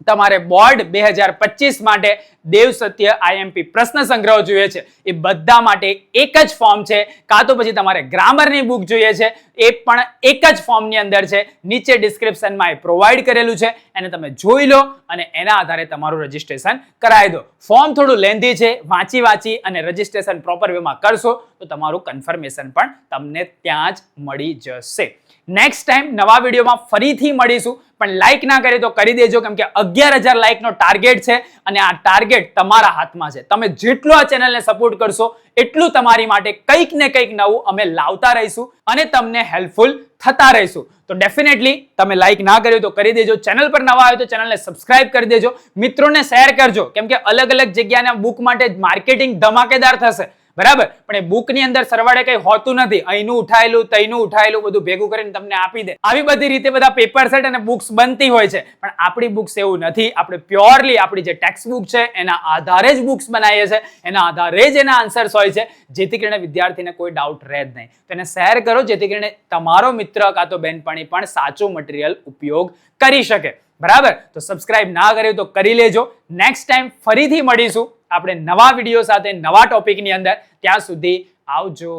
તમારે બોર્ડ 2025 માટે દેવ સત્ય આઈએમપી પ્રશ્ન સંગ્રહ જોઈએ છે, એ બધા માટે એક જ ફોર્મ છે. કાં તો પછી તમારે ગ્રામરની બુક જોઈએ છે, એ પણ એક જ ફોર્મની અંદર છે. નીચે ડિસ્ક્રિપ્શનમાં એ પ્રોવાઈડ કરેલું છે, એને તમે જોઈ લો અને એના આધારે તમારું રજીસ્ટ્રેશન કરાવી દો. ફોર્મ થોડું લેન્ધી છે, વાંચી અને રજીસ્ટ્રેશન પ્રોપર વેમાં કરશો તો તમારું કન્ફર્મેશન પણ તમને ત્યાં જ મળી જશે. નેક્સ્ટ ટાઈમ નવા વિડીયોમાં ફરીથી મળીશું, પણ લાઈક ના કરે તો કરી દેજો, કેમ કે 11,000 લાઈકનો ટાર્ગેટ છે અને આ ટાર્ગેટ તમારા હાથમાં છે. તમે જેટલો આ ચેનલને સપોર્ટ કરશો એટલું તમારી માટે કંઈક ને કંઈક નવું અમે લાવતા રહીશું અને તમને હેલ્પફુલ થતા રહીશું. તો ડેફિનેટલી તમે લાઈક ના કર્યું તો કરી દેજો. ચેનલ પર નવા આવ્યો તો ચેનલને સબસ્ક્રાઇબ કરી દેજો, મિત્રોને શેર કરજો, કેમ કે અલગ અલગ જગ્યાના બુક માટે માર્કેટિંગ ધમાકેદાર થશે, બરાબર. પણ એ બુકની અંદર સરવાળે કઈ હોતું નથી, અહીંનું ઉઠાયેલું તઈનું ઉઠાયેલું બધું ભેગું કરીને તમને આપી દે. આવી બધી રીતે બધા પેપર સેટ અને બુક્સ બનતી હોય છે, પણ આપણી બુક્સ એવું નથી. આપણે પ્યોરલી આપણી જે ટેક્સ્ટ બુક છે એના આધારે જ બુક્સ બનાવીએ છીએ, એના આધારે જ એના આન્સર્સ હોય છે, જેથી કરીને વિદ્યાર્થીને કોઈ ડાઉટ રહે જ નહીં. તો એને શેર કરો, જેથી કરીને તમારો મિત્ર કાં તો બહેનપણી પણ સાચું મટીરિયલ ઉપયોગ કરી શકે, બરાબર. તો સબસ્ક્રાઇબ ના કર્યું તો કરી લેજો. નેક્સ્ટ ટાઈમ ફરીથી મળીશું આપણે નવા વિડીયો સાથે, નવા ટોપિકની અંદર. ત્યાં સુધી આવજો.